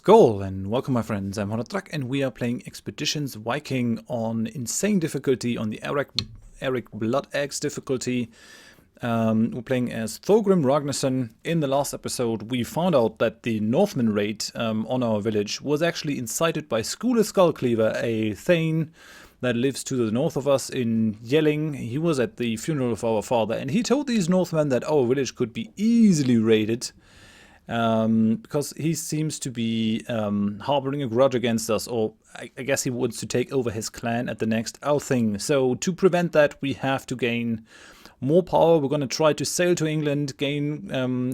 Goal and welcome my friends, I'm Horath and we are playing Expeditions Viking on insane difficulty on the Eric Blood Eggs difficulty. We're playing as Thorgrim Ragnarsson. In the last episode we found out that the Northman raid on our village was actually incited by Skule Skullcleaver, a thegn that lives to the north of us in Yelling. He was at the funeral of our father and he told these Northmen that our village could be easily raided. Because he seems to be harboring a grudge against us, or I guess he wants to take over his clan at the next thing. So to prevent that, we have to gain more power. We're going to try to sail to England, gain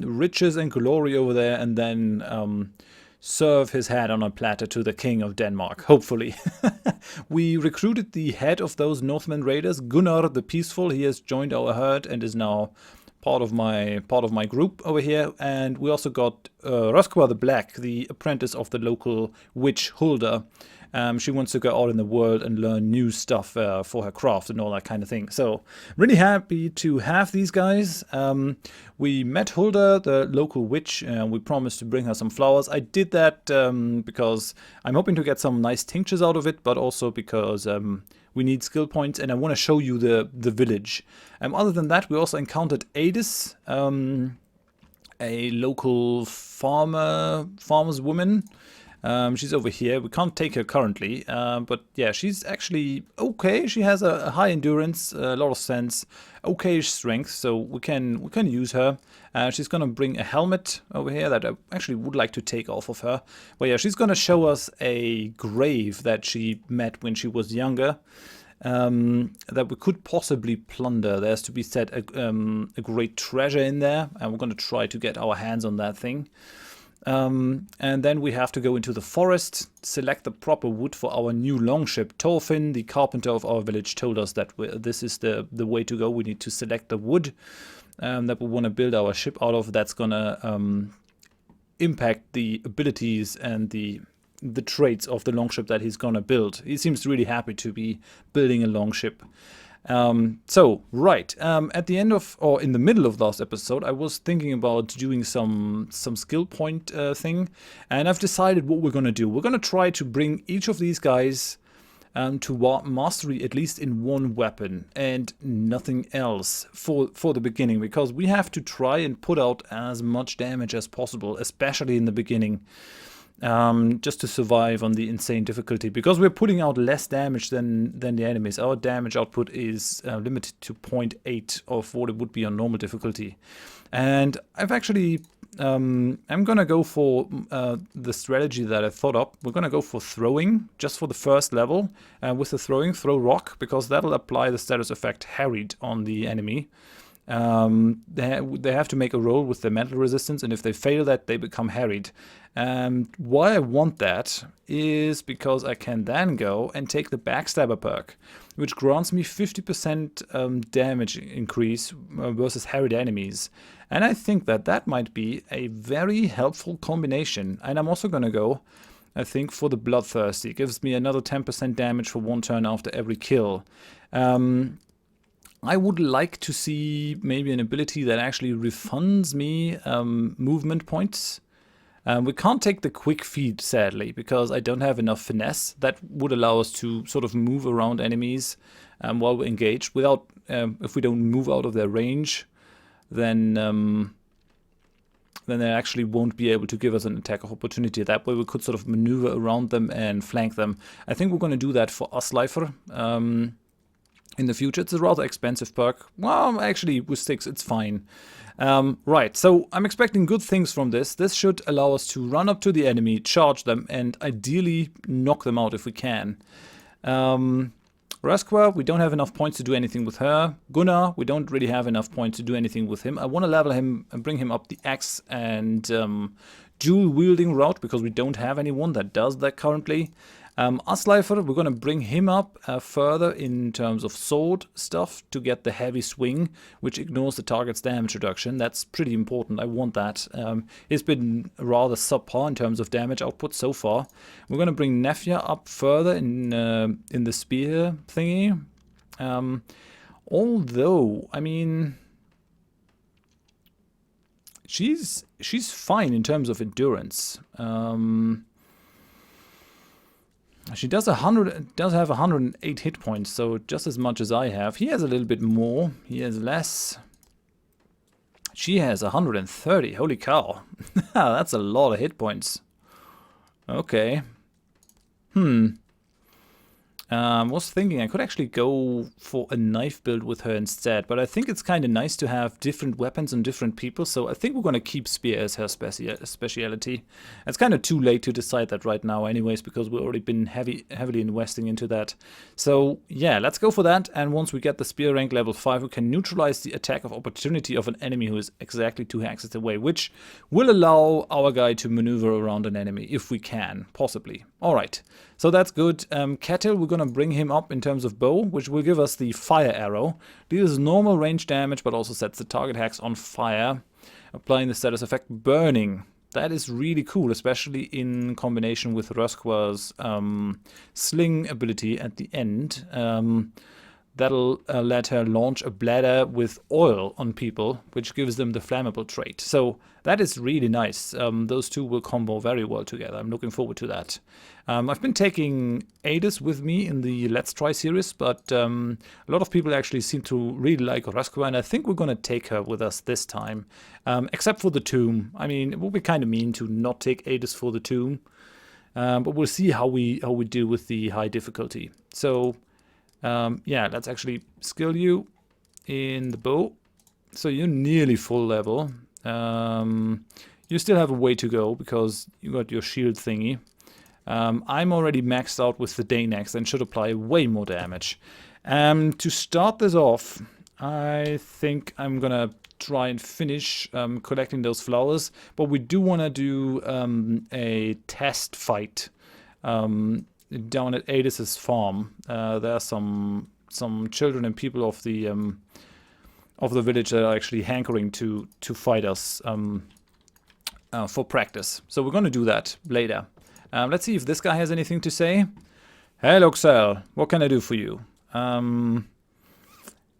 riches and glory over there, and then serve his head on a platter to the king of Denmark, hopefully. We recruited the head of those Northman raiders, Gunnar the Peaceful. He has joined our herd and is now part of my group over here, and we also got Ragnar the Black, the apprentice of the local witch Hulda. She wants to go out in the world and learn new stuff for her craft and all that kind of thing. So really happy to have these guys. We met Hulda, the local witch, and we promised to bring her some flowers. I did that because I'm hoping to get some nice tinctures out of it, but also because we need skill points, and I want to show you the village. Other than that, we also encountered Adis, a local farmer's woman. She's over here. We can't take her currently, but yeah, she's actually okay. She has a high endurance, a lot of sense, okay strength, so we can use her. She's gonna bring a helmet over here that I actually would like to take off of her. But yeah, she's gonna show us a grave that she met when she was younger, that we could possibly plunder. There's to be said a great treasure in there, and we're gonna try to get our hands on that thing. And then we have to go into the forest, select the proper wood for our new longship. Thorfinn, the carpenter of our village, told us that this is the way to go. We need to select the wood that we want to build our ship out of. That's gonna impact the abilities and the traits of the longship that he's gonna build. He seems really happy to be building a longship. At the end of, or in the middle of last episode, I was thinking about doing some skill point thing, and I've decided what we're gonna do. We're gonna try to bring each of these guys to mastery at least in one weapon and nothing else for the beginning, because we have to try and put out as much damage as possible, especially in the beginning. Just to survive on the insane difficulty, because we're putting out less damage than the enemies. Our damage output is limited to 0.8 of what it would be on normal difficulty. And I've actually I'm gonna go for the strategy that I thought up. We're gonna go for throwing just for the first level, with the throw rock, because that'll apply the status effect harried on the enemy. They have to make a roll with their mental resistance, and if they fail that, they become harried. Why I want that is because I can then go and take the backstabber perk, which grants me 50% damage increase versus harried enemies. And I think that might be a very helpful combination. And I'm also gonna go, I think, for the bloodthirsty. It gives me another 10% damage for one turn after every kill. I would like to see maybe an ability that actually refunds me movement points. We can't take the quick feet, sadly, because I don't have enough finesse. That would allow us to sort of move around enemies while we're engaged. Without, if we don't move out of their range, then they actually won't be able to give us an attack of opportunity. That way we could sort of maneuver around them and flank them. I think we're going to do that for Uslifer. In the future. It's a rather expensive perk. Well, actually, with 6, it's fine. Right, so I'm expecting good things from this. This should allow us to run up to the enemy, charge them, and ideally knock them out if we can. Ragnar, we don't have enough points to do anything with her. Gunnar, we don't really have enough points to do anything with him. I want to level him and bring him up the axe and dual-wielding route, because we don't have anyone that does that currently. Uslifer, we're going to bring him up further in terms of sword stuff to get the heavy swing, which ignores the target's damage reduction. That's pretty important. I want that. It's been rather subpar in terms of damage output so far. We're going to bring Nefja up further in the spear thingy. Although, I mean, she's fine in terms of endurance. She does have 108 hit points, so just as much as I have. He has a little bit more. He has less. She has 130. Holy cow. That's a lot of hit points. Okay. Was thinking I could actually go for a knife build with her instead, but I think it's kind of nice to have different weapons on different people, so I think we're going to keep spear as her speciality. It's kind of too late to decide that right now anyways, because we've already been heavily investing into that. So yeah, let's go for that, and once we get the spear rank level 5, we can neutralize the attack of opportunity of an enemy who is exactly 2 hexes away, which will allow our guy to maneuver around an enemy, if we can, possibly. Alright, so that's good. Kettle, we're going to bring him up in terms of bow, which will give us the fire arrow. Deals normal range damage, but also sets the target hex on fire, applying the status effect burning. That is really cool, especially in combination with Röskva's sling ability at the end. That'll let her launch a bladder with oil on people, which gives them the flammable trait. So that is really nice. Those two will combo very well together. I'm looking forward to that. I've been taking Adis with me in the Let's Try series, but a lot of people actually seem to really like Röskva, and I think we're going to take her with us this time. Except for the tomb. I mean, it would be kind of mean to not take Adis for the tomb. But we'll see how we do with the high difficulty. So yeah, let's actually skill you in the bow. So you're nearly full level. You still have a way to go because you got your shield thingy. I'm already maxed out with the thegn and should apply way more damage. To start this off, I think I'm gonna try and finish collecting those flowers, but we do want to do a test fight down at Adis's farm. There are some children and people of the village that are actually hankering to fight us for practice. So we're going to do that later. Let's see if this guy has anything to say. Hello, Xel. What can I do for you?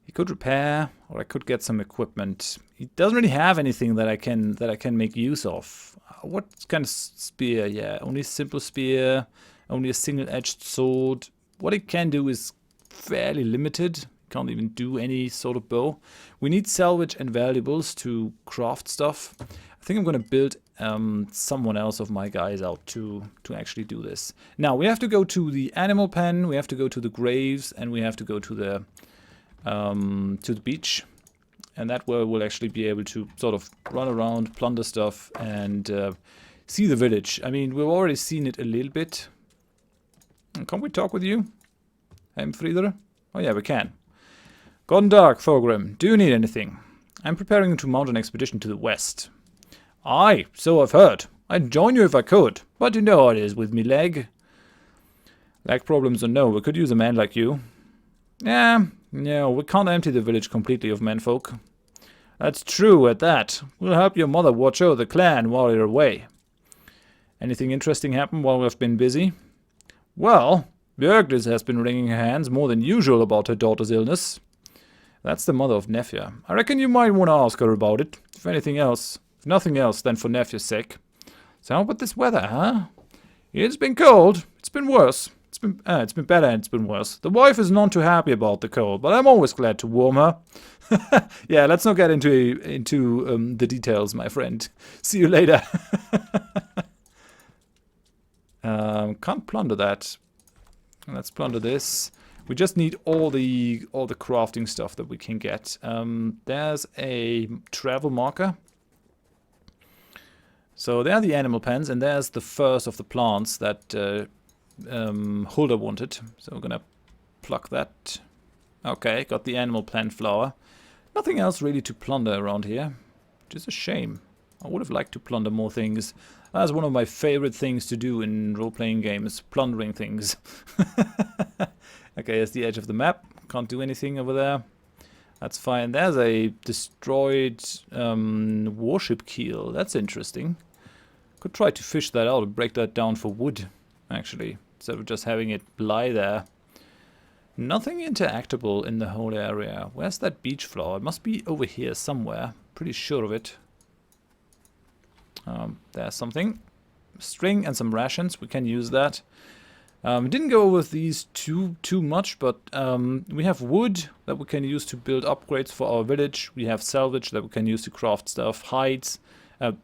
He could repair, or I could get some equipment. He doesn't really have anything that I can make use of. What kind of spear? Yeah, only a simple spear. Only a single-edged sword. What it can do is fairly limited. Can't even do any sort of bow. We need salvage and valuables to craft stuff. I think I'm going to build someone else of my guys out to actually do this. Now, we have to go to the animal pen, we have to go to the graves, and we have to go to the beach. And that way we'll actually be able to sort of run around, plunder stuff, and see the village. I mean, we've already seen it a little bit. Can we talk with you? Frieder? Oh yeah, we can. Gone dark, Thorgrim. Do you need anything? I'm preparing to mount an expedition to the west. Aye, so I've heard. I'd join you if I could, but you know how it is with me leg. Leg problems or no, we could use a man like you. Yeah, no, we can't empty the village completely of menfolk. That's true at that. We'll help your mother watch over the clan while you're away. Anything interesting happen while we've been busy? Well, Björglis has been wringing her hands more than usual about her daughter's illness. That's the mother of Nefja. I reckon you might want to ask her about it, if anything else. If nothing else, then for Nefja's sake. So how about this weather, huh? It's been cold. It's been worse. It's been better and it's been worse. The wife is none too happy about the cold, but I'm always glad to warm her. Yeah, let's not get into the details, my friend. See you later. Can't plunder that. Let's plunder this. We just need all the crafting stuff that we can get. There's a travel marker. So there are the animal pens, and there's the first of the plants that Hulda wanted. So we're gonna pluck that. Okay, got the animal plant flower. Nothing else really to plunder around here, which is a shame. I would have liked to plunder more things. That's one of my favorite things to do in role-playing games, plundering things. Okay, here's the edge of the map. Can't do anything over there. That's fine. There's a destroyed warship keel. That's interesting. Could try to fish that out and break that down for wood, actually, instead of just having it lie there. Nothing interactable in the whole area. Where's that beach flower? It must be over here somewhere. Pretty sure of it. There's something. String and some rations. We can use that. Didn't go with these too much, but we have wood that we can use to build upgrades for our village. We have salvage that we can use to craft stuff, hides.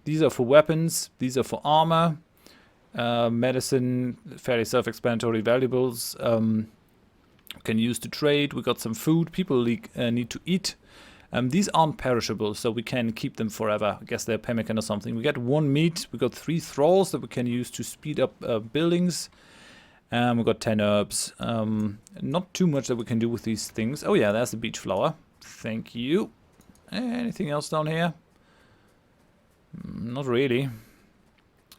These are for weapons, these are for armor. Medicine, fairly self-explanatory. Valuables we can use to trade. We got some food. People need to eat. These aren't perishable, so we can keep them forever. I guess they're pemmican or something. We got 1 meat. We got 3 thralls that we can use to speed up buildings. We got 10 herbs. Not too much that we can do with these things. Oh yeah, there's the beach flower. Thank you. Anything else down here? Not really.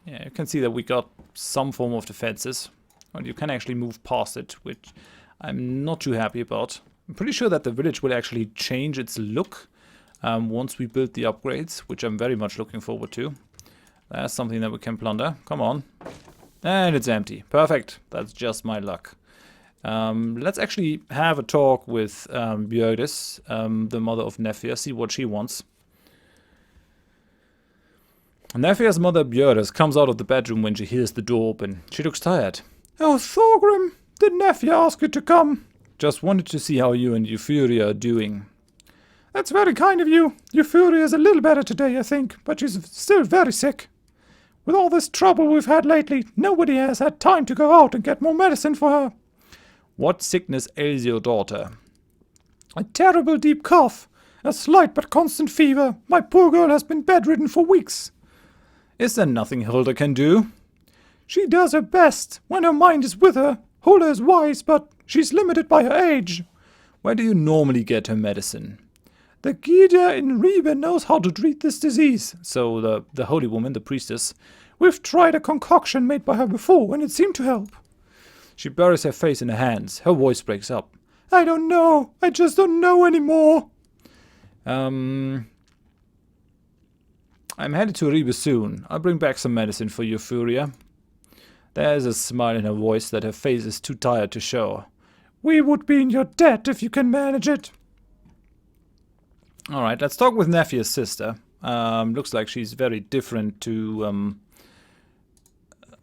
Yeah, you can see that we got some form of defenses. And you can actually move past it, which I'm not too happy about. I'm pretty sure that the village will actually change its look once we build the upgrades, which I'm very much looking forward to. That's something that we can plunder. Come on. And it's empty. Perfect. That's just my luck. Let's actually have a talk with Björdes, the mother of Nefja, see what she wants. Nefja's mother Björdes comes out of the bedroom when she hears the door open. She looks tired. Oh, Thorgrim, did Nefja ask you to come? Just wanted to see how you and Euphoria are doing. That's very kind of you. Euphoria is a little better today, I think, but she's still very sick. With all this trouble we've had lately, nobody has had time to go out and get more medicine for her. What sickness ails your daughter? A terrible deep cough. A slight but constant fever. My poor girl has been bedridden for weeks. Is there nothing Hilda can do? She does her best when her mind is with her. Hulda is wise, but she's limited by her age. Where do you normally get her medicine? The Gida in Ribe knows how to treat this disease. So the holy woman, the priestess. We've tried a concoction made by her before, and it seemed to help. She buries her face in her hands. Her voice breaks up. I don't know. I just don't know anymore. I'm headed to Ribe soon. I'll bring back some medicine for Euphoria. There's a smile in her voice that her face is too tired to show. We would be in your debt if you can manage it. Alright, let's talk with Nefja's sister. Looks like she's very different to...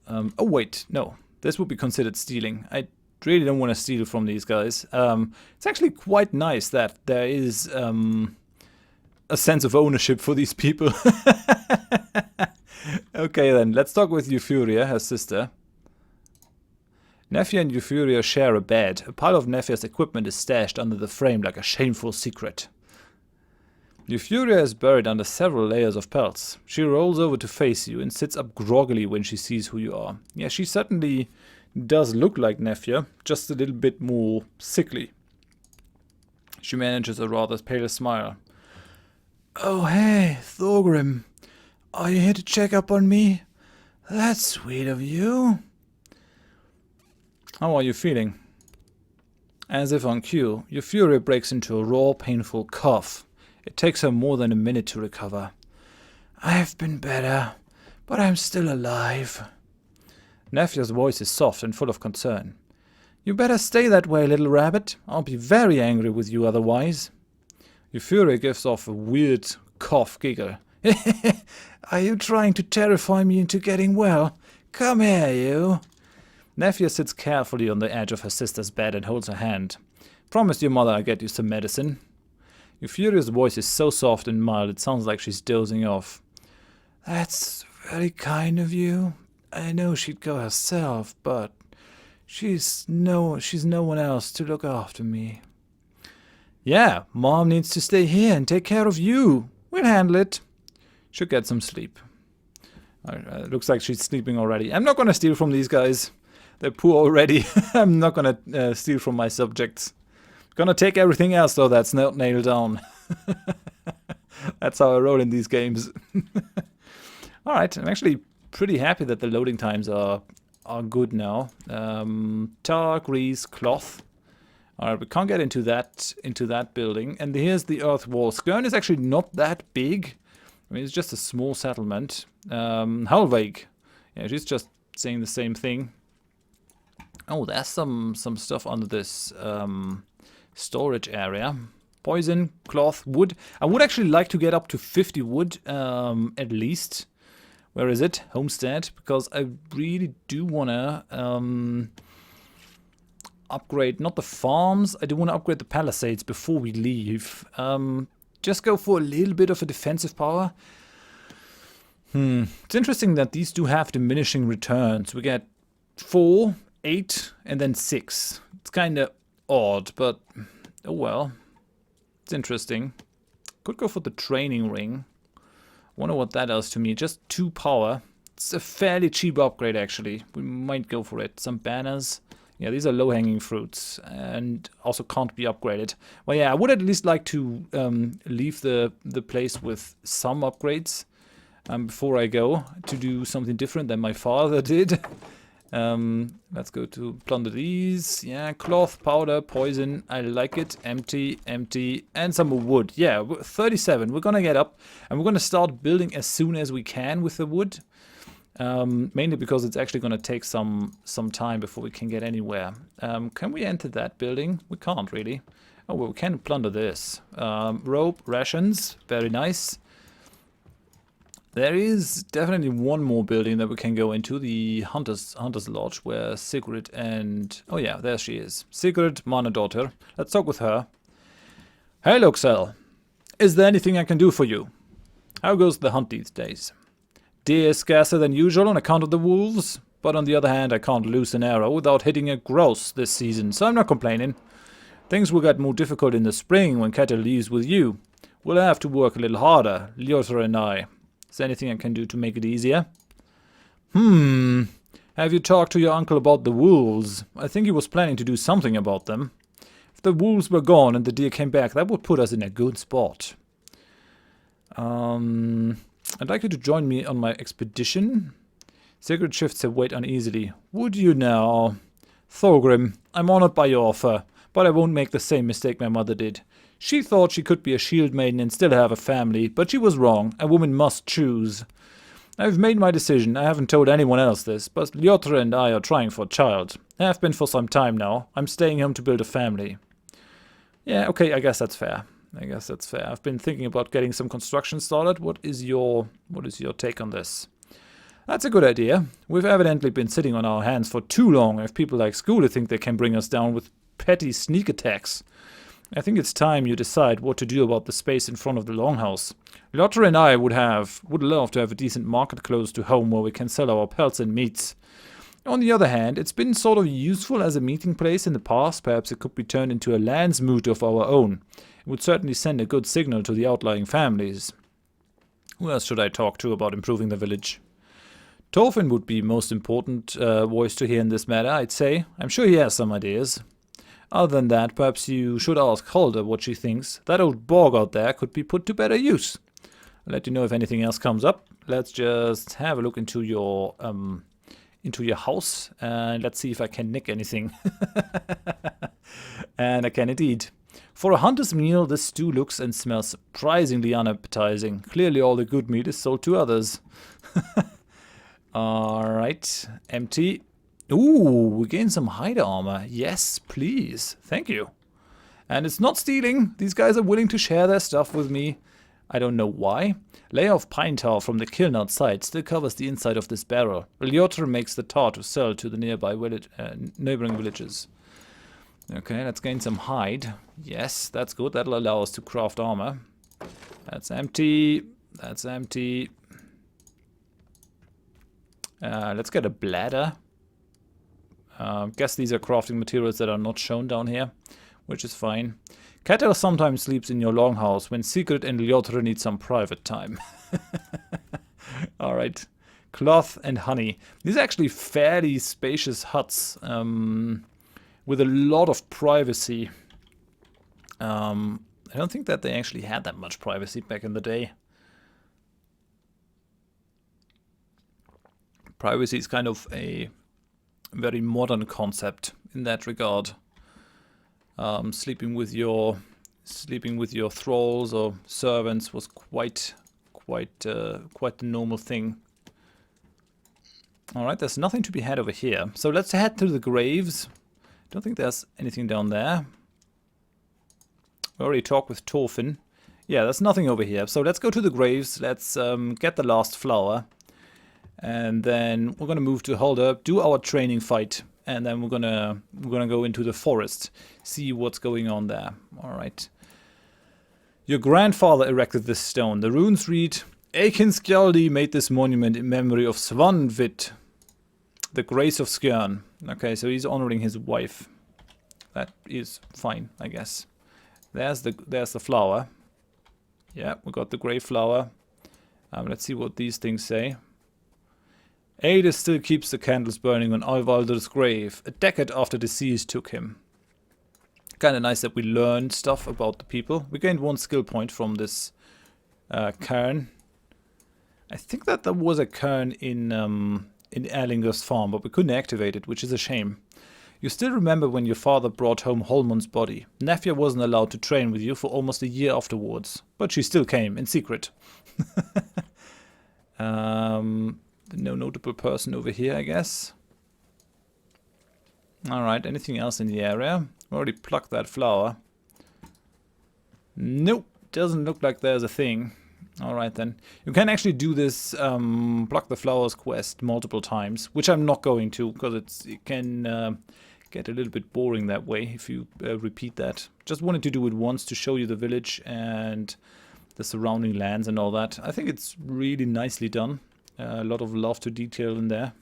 oh wait, no. This would be considered stealing. I really don't want to steal from these guys. It's actually quite nice that there is a sense of ownership for these people. Okay then, let's talk with Euphoria, her sister. Nefja and Euphoria share a bed. A pile of Nefja's equipment is stashed under the frame like a shameful secret. Euphoria is buried under several layers of pelts. She rolls over to face you and sits up groggily when she sees who you are. Yeah, she certainly does look like Nefja, just a little bit more sickly. She manages a rather pale smile. Oh hey, Thorgrim. Are you here to check up on me? That's sweet of you. How are you feeling? As if on cue, Euphoria breaks into a raw, painful cough. It takes her more than a minute to recover. I've been better, but I'm still alive. Nefja's voice is soft and full of concern. You better stay that way, little rabbit. I'll be very angry with you otherwise. Euphoria gives off a weird cough giggle. Are you trying to terrify me into getting well? Come here, you. Nefja sits carefully on the edge of her sister's bed and holds her hand. Promise your mother I'll get you some medicine. Euphoria's voice is so soft and mild it sounds like she's dozing off. That's very kind of you. I know she'd go herself, but she's no one else to look after me. Yeah, Mom needs to stay here and take care of you. We'll handle it. Should get some sleep. Looks like she's sleeping already. I'm not gonna steal from these guys. They're poor already. I'm not gonna steal from my subjects. Gonna take everything else though that's not nailed down. That's how I roll in these games. Alright, I'm actually pretty happy that the loading times are good now. Tar, grease, cloth. Alright, we can't get into that building. And here's the earth wall. Skjern is actually not that big. I mean, it's just a small settlement. Halveig. Yeah, she's just saying the same thing. Oh, there's some stuff under this storage area. Poison, cloth, wood. I would actually like to get up to 50 wood, at least. Where is it? Homestead. Because I really do want to upgrade, not the farms. I do want to upgrade the palisades before we leave. Just go for a little bit of a defensive power. It's interesting that these do have diminishing returns. We get 4, 8, and then 6. It's kind of odd, but oh well. It's interesting. Could go for the training ring. Wonder what that does to me. Just 2 power. It's a fairly cheap upgrade, actually. We might go for it. Some banners. Yeah, these are low-hanging fruits and also can't be upgraded. Well, yeah, I would at least like to leave the place with some upgrades before I go to do something different than my father did. Let's go to plunder these. Yeah, cloth, powder, poison. I like it. Empty, empty, and some more wood. Yeah, 37. We're gonna get up and we're gonna start building as soon as we can with the wood. Mainly because it's actually gonna take some time before we can get anywhere. Can we enter that building? We can't really. Oh, well, we can plunder this. Rope, rations. Very nice. There is definitely one more building that we can go into, the Hunter's Lodge, where Sigrid and... Oh yeah, there she is. Sigrid, my daughter. Let's talk with her. Hey, Luxel. Is there anything I can do for you? How goes the hunt these days? Deer scarcer than usual on account of the wolves, but on the other hand, I can't loose an arrow without hitting a grouse this season, so I'm not complaining. Things will get more difficult in the spring when Kettle leaves with you. We'll have to work a little harder, Lyotr and I. Is there anything I can do to make it easier? Have you talked to your uncle about the wolves? I think he was planning to do something about them. If the wolves were gone and the deer came back, that would put us in a good spot. I'd like you to join me on my expedition. Sigrid shifts her weight uneasily. Would you now? Thorgrim, I'm honored by your offer, but I won't make the same mistake my mother did. She thought she could be a shield maiden and still have a family, but she was wrong. A woman must choose. I've made my decision. I haven't told anyone else this, but Lyotr and I are trying for a child. I have been for some time now. I'm staying home to build a family. Yeah, okay, I guess that's fair. I've been thinking about getting some construction started. What is your take on this? That's a good idea. We've evidently been sitting on our hands for too long if people like Skule think they can bring us down with petty sneak attacks. I think it's time you decide what to do about the space in front of the longhouse. Lyotr and I would love to have a decent market close to home where we can sell our pelts and meats. On the other hand, it's been sort of useful as a meeting place in the past. Perhaps it could be turned into a landsmoot of our own. It would certainly send a good signal to the outlying families. Who else should I talk to about improving the village? Thorfinn would be most important voice to hear in this matter, I'd say. I'm sure he has some ideas. Other than that, perhaps you should ask Hulda what she thinks. That old Borg out there could be put to better use. I'll let you know if anything else comes up. Let's just have a look into your house, and let's see if I can nick anything. And I can indeed. For a hunter's meal, this stew looks and smells surprisingly unappetizing. Clearly all the good meat is sold to others. Alright, empty. Ooh, we gain some hide armor. Yes, please. Thank you. And it's not stealing. These guys are willing to share their stuff with me. I don't know why. Layer of pine tar from the kiln outside still covers the inside of this barrel. Lyotr makes the tar to sell to the neighbouring villages. Okay, let's gain some hide. Yes, that's good. That'll allow us to craft armor. That's empty. That's empty. Let's get a bladder. Guess these are crafting materials that are not shown down here, which is fine. Kettle sometimes sleeps in your longhouse when Sigrid and Lyotr need some private time. Alright. Cloth and honey. These are actually fairly spacious huts with a lot of privacy. I don't think that they actually had that much privacy back in the day. Privacy is kind of a very modern concept in that regard. Sleeping with your thralls or servants was quite the normal thing. All right, there's nothing to be had over here, so let's head to the graves. Don't think there's anything down there. We already talked with Thorfinn. Yeah, there's nothing over here, so let's go to the graves. Let's get the last flower. And then we're going to move to Hulda, do our training fight, and then we're gonna go into the forest, see what's going on there. All right. Your grandfather erected this stone. The runes read, Eikinskjaldi made this monument in memory of Svanvit, the grace of Skjern. Okay, so he's honoring his wife. That is fine, I guess. There's the flower. Yeah, we got the grey flower. Let's see what these things say. Ada still keeps the candles burning on Alvaldr's grave, a decade after deceased took him. Kinda nice that we learned stuff about the people. We gained 1 skill point from this cairn. I think that there was a cairn in Erlinger's farm, but we couldn't activate it, which is a shame. You still remember when your father brought home Holmund's body. Nefja wasn't allowed to train with you for almost a year afterwards, but she still came, in secret. No notable person over here, I guess. Alright, anything else in the area? We already plucked that flower. Nope, doesn't look like there's a thing. Alright then. You can actually do this pluck the flowers quest multiple times, which I'm not going to, because it can get a little bit boring that way if you repeat that. Just wanted to do it once to show you the village and the surrounding lands and all that. I think it's really nicely done. A lot of love to detail in there.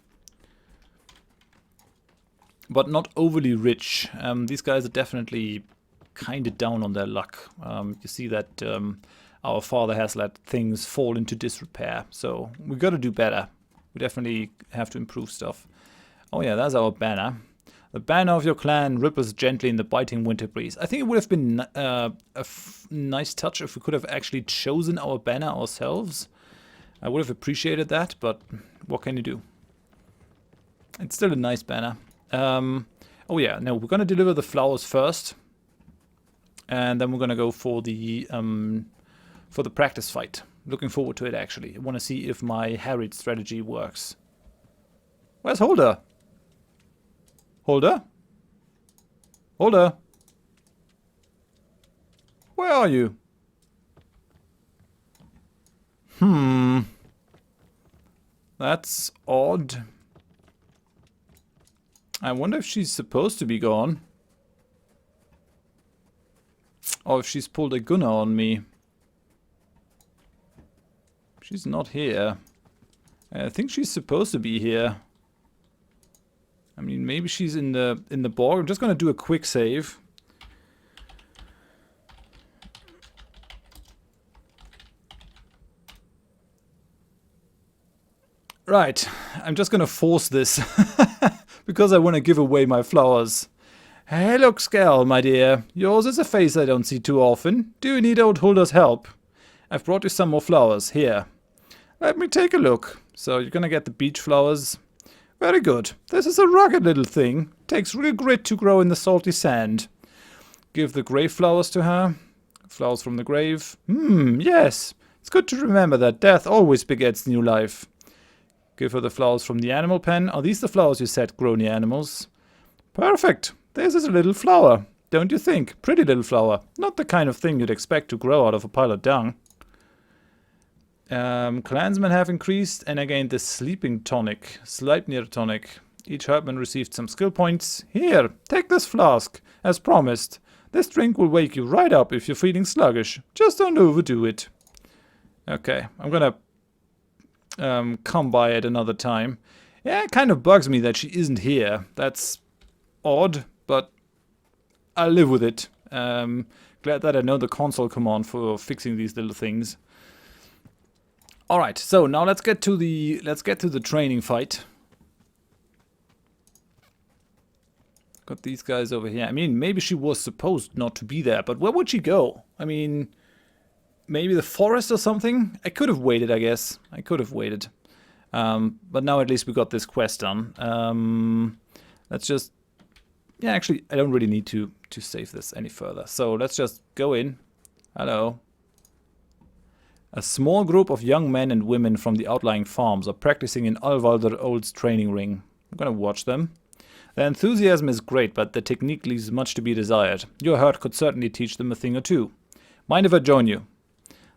But not overly rich. These guys are definitely kind of down on their luck. You see that our father has let things fall into disrepair. So we got to do better. We definitely have to improve stuff. Oh yeah, that's our banner. The banner of your clan ripples gently in the biting winter breeze. I think it would have been a nice touch if we could have actually chosen our banner ourselves. I would have appreciated that, but what can you do? It's still a nice banner. Oh yeah, no, we're going to deliver the flowers first. And then we're going to go for the practice fight. Looking forward to it, actually. I want to see if my harried strategy works. Where's Holder? Holder? Holder? Where are you? That's odd. I wonder if she's supposed to be gone. Or if she's pulled a gunner on me. She's not here. I think she's supposed to be here. I mean, maybe she's in the bog. I'm just gonna do a quick save. Right, I'm just gonna force this because I want to give away my flowers. Hey, look, Skell, my dear. Yours is a face I don't see too often. Do you need old Hulda's help? I've brought you some more flowers. Here. Let me take a look. So you're gonna get the beach flowers. Very good. This is a rugged little thing. Takes real grit to grow in the salty sand. Give the grave flowers to her. Flowers from the grave. Yes. It's good to remember that death always begets new life. Give her the flowers from the animal pen. Are these the flowers you said grow near animals? Perfect. This is a little flower. Don't you think? Pretty little flower. Not the kind of thing you'd expect to grow out of a pile of dung. Clansmen have increased, and I gained the sleeping tonic. Sleipnir tonic. Each herdman received some skill points. Here, take this flask. As promised. This drink will wake you right up if you're feeling sluggish. Just don't overdo it. Okay, I'm gonna come by at another time. Yeah, it kind of bugs me that she isn't here. That's odd, but I'll live with it. Glad that I know the console command for fixing these little things. All right, so now let's get to the training fight. Got these guys over here. I mean, maybe she was supposed not to be there, but where would she go? I mean, maybe the forest or something? I could have waited, I guess. I could have waited. But now at least we got this quest done. Let's just... Yeah, actually, I don't really need to save this any further. So let's just go in. Hello. A small group of young men and women from the outlying farms are practicing in Alvaldr Old's training ring. I'm gonna watch them. Their enthusiasm is great, but the technique leaves much to be desired. Your herd could certainly teach them a thing or two. Mind if I join you?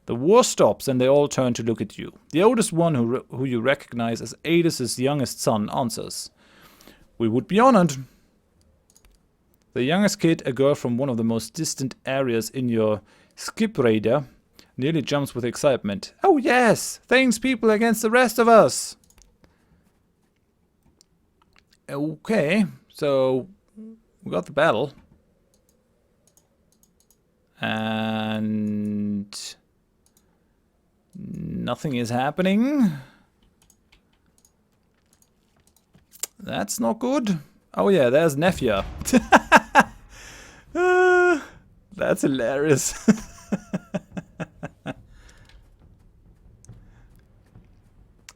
The war stops and they all turn to look at you. The oldest one, who you recognize as Adis' youngest son, answers. We would be honored. The youngest kid, a girl from one of the most distant areas in your skip radar, nearly jumps with excitement. Oh yes! Thane's people against the rest of us! Okay, so we got the battle. And nothing is happening. That's not good. Oh yeah, there's Nefja. That's hilarious.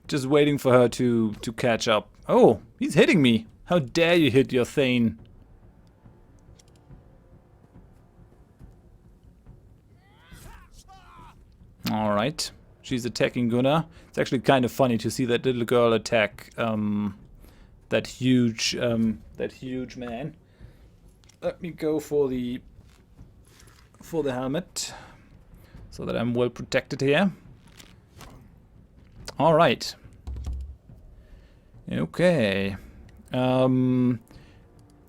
Just waiting for her to catch up. Oh, he's hitting me. How dare you hit your thane? Alright. She's attacking Gunnar. It's actually kind of funny to see that little girl attack that huge man. Let me go for the helmet so that I'm well protected here. All right. Okay.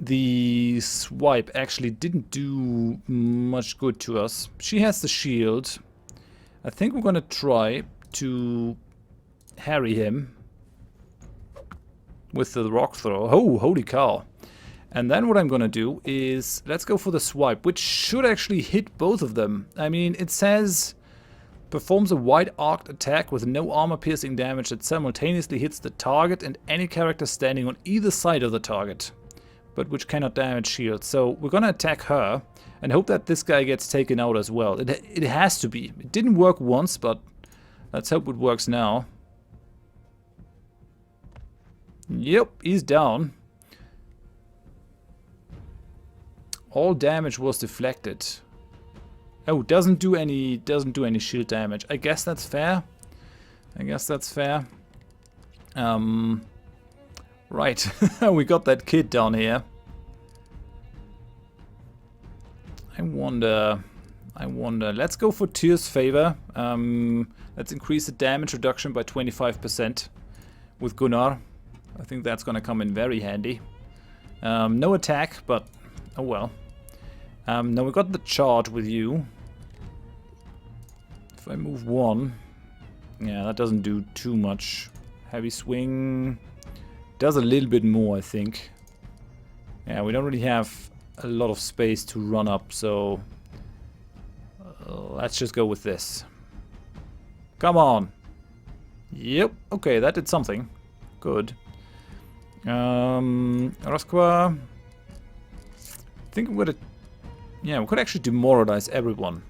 The swipe actually didn't do much good to us. She has the shield. I think we're gonna try to harry him with the rock throw. Oh, holy cow. And then what I'm gonna do is, let's go for the swipe, which should actually hit both of them. I mean, it says, performs a wide arced attack with no armor piercing damage that simultaneously hits the target and any character standing on either side of the target, but which cannot damage shields. So we're gonna attack her and hope that this guy gets taken out as well. It has to be. It didn't work once, but let's hope it works now. Yep, he's down. All damage was deflected. Oh, doesn't do any shield damage. I guess that's fair. Right. We got that kid down here. I wonder. Let's go for Tyr's favor. Let's increase the damage reduction by 25% with Gunnar. I think that's gonna come in very handy. No attack, but oh well. Now we got the charge with you. If I move one, yeah, that doesn't do too much. Heavy swing does a little bit more, I think. Yeah, we don't really have a lot of space to run up, so let's just go with this. Come on. Yep. Okay, that did something. Good. Raskwa. I think I'm gonna. Yeah, we could actually demoralize everyone.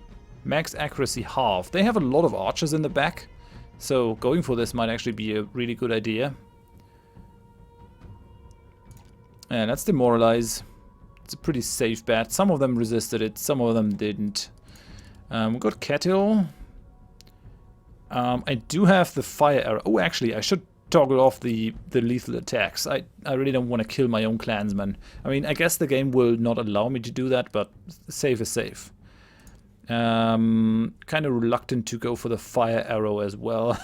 Max accuracy half. They have a lot of archers in the back, so going for this might actually be a really good idea. And let's demoralize. It's a pretty safe bet. Some of them resisted it, some of them didn't. We got Kettle. I do have the fire arrow. Oh, actually, I should toggle off the lethal attacks. I really don't want to kill my own clansmen. I mean, I guess the game will not allow me to do that, but safe is safe. Kind of reluctant to go for the fire arrow as well.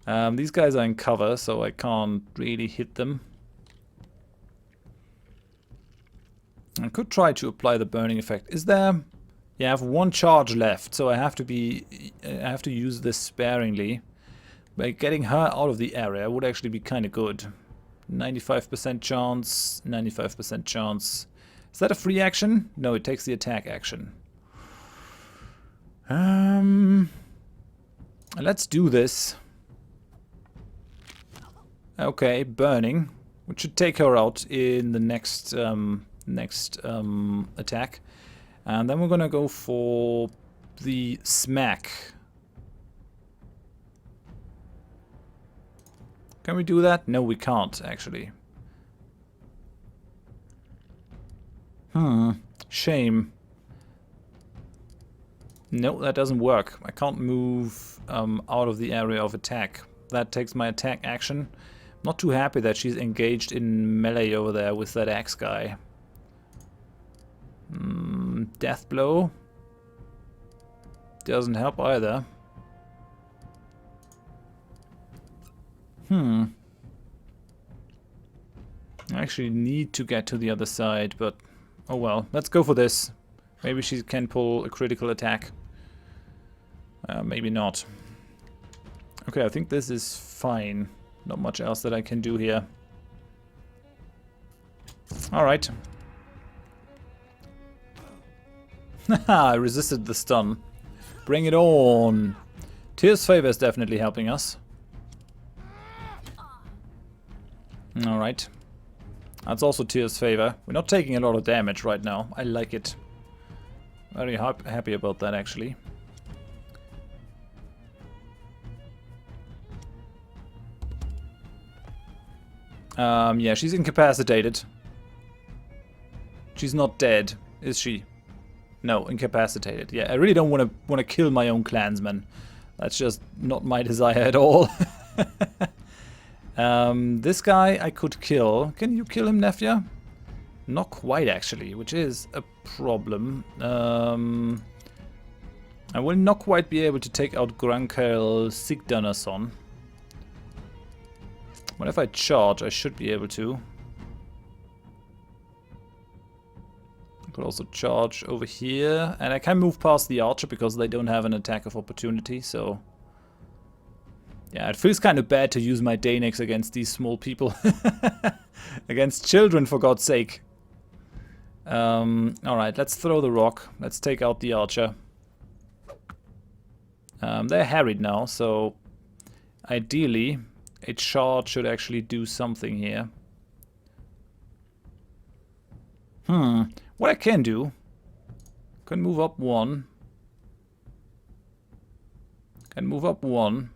These guys are in cover, so I can't really hit them. I could try to apply the burning effect. Is there? Yeah, I have one charge left, so I have to use this sparingly. By getting her out of the area would actually be kind of good. 95% chance, 95% chance. Is that a free action? No, it takes the attack action. Let's do this. Okay, burning, which should take her out in the next attack. And then we're gonna go for the smack. Can we do that? No, we can't, actually. Shame. No, that doesn't work. I can't move out of the area of attack. That takes my attack action. Not too happy that she's engaged in melee over there with that axe guy. Death blow. Doesn't help either. I actually need to get to the other side, but oh well. Let's go for this. Maybe she can pull a critical attack. Maybe not. Okay, I think this is fine. Not much else that I can do here. Alright. Haha, I resisted the stun. Bring it on. Tear's Favor is definitely helping us. Alright. That's also Tear's Favor. We're not taking a lot of damage right now. I like it. Very happy about that, actually. Yeah, she's incapacitated. She's not dead, is she? No, incapacitated. Yeah, I really don't want to kill my own clansmen. That's just not my desire at all. This guy I could kill. Can you kill him, Nefja? Not quite, actually, which is a problem. I will not quite be able to take out Grankel Sigdanason. What if I charge? I should be able to. I could also charge over here. And I can move past the archer because they don't have an attack of opportunity, so... Yeah, it feels kind of bad to use my Danex against these small people. Against children, for God's sake. Alright, let's throw the rock. Let's take out the archer. They're harried now, so... Ideally... a charge should actually do something here. What I can do... Can move up one. Can move up one.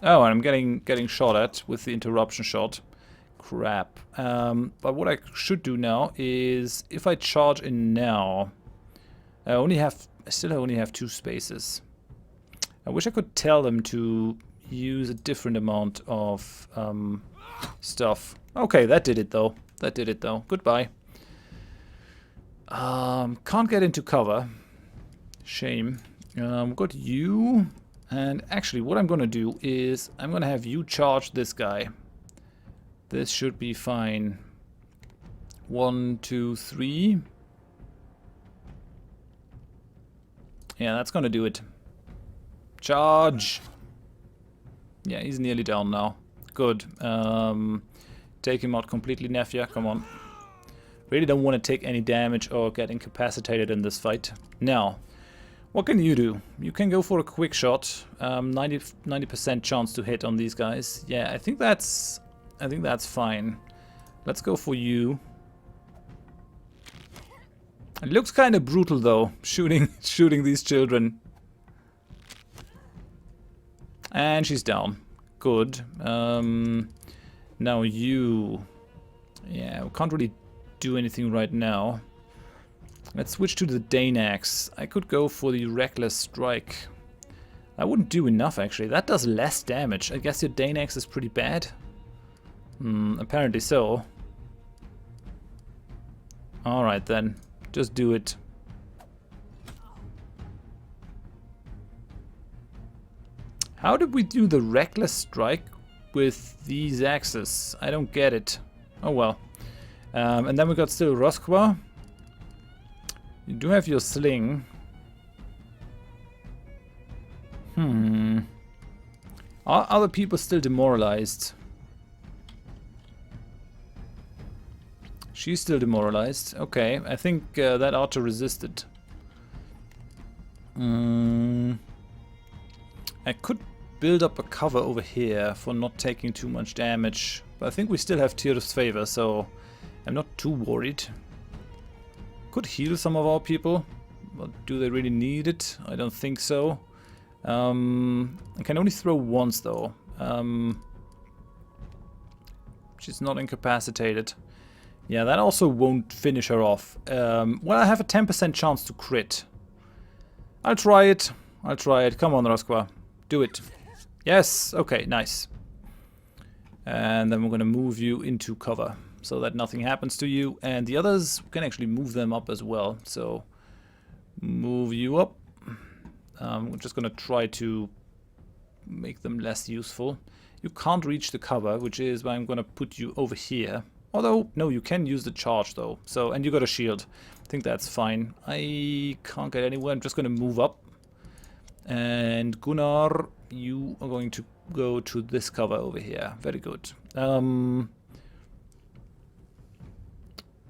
Oh, and I'm getting shot at with the interruption shot. Crap. But what I should do now is... If I charge in now... I still only have 2 spaces. I wish I could tell them to... use a different amount of stuff. Okay, that did it though. That did it though. Goodbye. Can't get into cover. Shame. We've got you. And actually what I'm gonna do is I'm gonna have you charge this guy. This should be fine. 1, 2, 3. Yeah, that's gonna do it. Charge! Yeah, he's nearly down now. Good. Take him out completely, Nefja. Come on. Really don't want to take any damage or get incapacitated in this fight. Now, what can you do? You can go for a quick shot. 90% chance to hit on these guys. Yeah, I think that's fine. Let's go for you. It looks kind of brutal though, shooting these children. And she's down. Good. Now you... Yeah, we can't really do anything right now. Let's switch to the Dane axe. I could go for the Reckless Strike. I wouldn't do enough, actually. That does less damage. I guess your Dane axe is pretty bad. Apparently so. Alright then. Just do it. How did we do the Reckless Strike with these axes? I don't get it. Oh well. And then we got still Rosqua. You do have your sling. Are other people still demoralized? She's still demoralized. Okay, I think that archer resisted. I could build up a cover over here for not taking too much damage. But I think we still have Tear's Favor, so I'm not too worried. Could heal some of our people, but do they really need it? I don't think so. I can only throw once though. She's not incapacitated. Yeah, that also won't finish her off. Well, I have a 10% chance to crit. I'll try it. I'll try it. Come on, Rosqua. Do it. Yes. Okay, nice. And then we're going to move you into cover so that nothing happens to you. And the others, we can actually move them up as well. So, move you up. We're just going to try to make them less useful. You can't reach the cover, which is why I'm going to put you over here. Although, no, you can use the charge though. So, and you got a shield. I think that's fine. I can't get anywhere. I'm just going to move up. And Gunnar, you are going to go to this cover over here. Very good.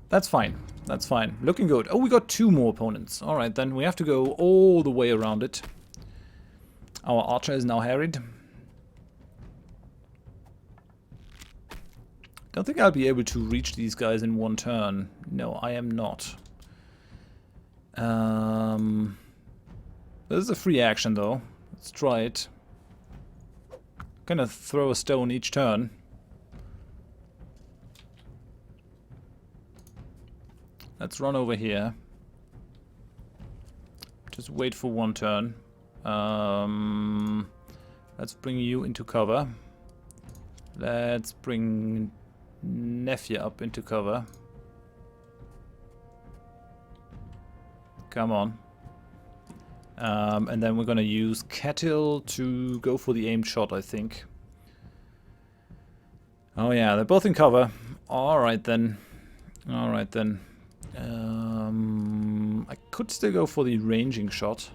That's fine. That's fine. Looking good. Oh, we got 2 more opponents. Alright, then we have to go all the way around it. Our archer is now harried. Don't think I'll be able to reach these guys in 1 turn. No, I am not. This is a free action though. Let's try it. Gonna throw a stone each turn. Let's run over here. Just wait for 1 turn. Let's bring you into cover. Let's bring Nephew up into cover. Come on. And then we're gonna use Kettle to go for the aimed shot, I think. Oh yeah, they're both in cover. Alright then. Alright then. I could still go for the ranging shot.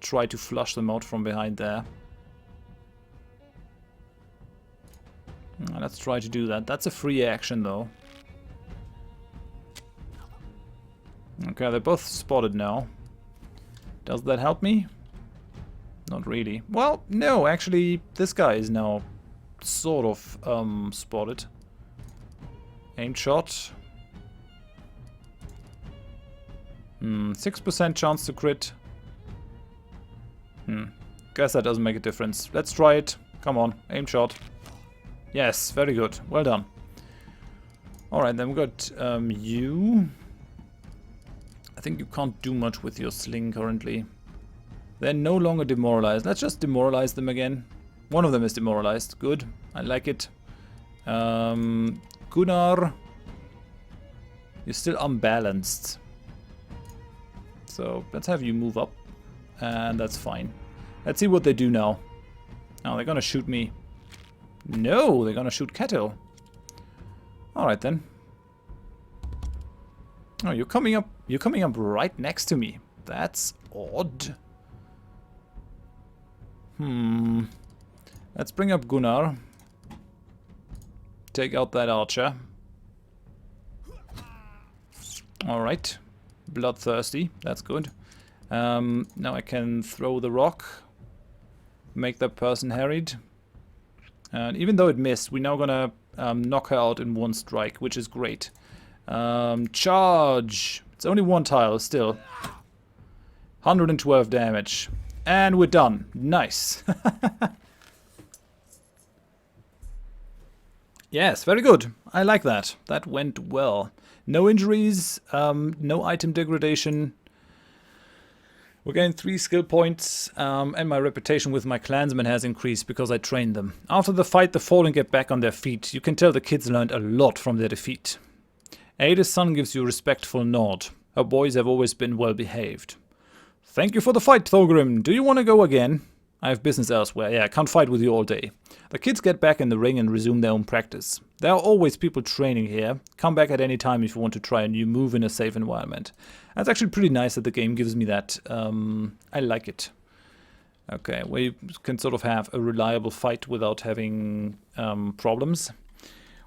Try to flush them out from behind there. Let's try to do that. That's a free action though. Okay, they're both spotted now. Does that help me? Not really. Well, no, actually, this guy is now sort of spotted. Aimed shot. 6% chance to crit. Guess that doesn't make a difference. Let's try it. Come on, aim shot. Yes, very good. Well done. Alright, then we got you. I think you can't do much with your sling currently. They're no longer demoralized. Let's just demoralize them again. One of them is demoralized. Good. I like it. Gunnar. You're still unbalanced. So let's have you move up. And that's fine. Let's see what they do now. Oh, they're gonna shoot me. No, they're gonna shoot Kettle. Alright then. Oh, you're coming up right next to me. That's odd. Let's bring up Gunnar. Take out that archer. Alright. Bloodthirsty. That's good. Now I can throw the rock. Make that person harried. And even though it missed, we're now gonna knock her out in 1 strike, which is great. Charge! It's only 1 tile, still. 112 damage. And we're done. Nice. Yes, very good. I like that. That went well. No injuries, no item degradation. We're getting 3 skill points, and my reputation with my clansmen has increased because I trained them. After the fight, the fallen get back on their feet. You can tell the kids learned a lot from their defeat. Ada's son gives you a respectful nod. Her boys have always been well behaved. Thank you for the fight, Thorgrim. Do you want to go again? I have business elsewhere. Yeah, I can't fight with you all day. The kids get back in the ring and resume their own practice. There are always people training here. Come back at any time if you want to try a new move in a safe environment. That's actually pretty nice that the game gives me that. I like it. Okay, we can sort of have a reliable fight without having problems.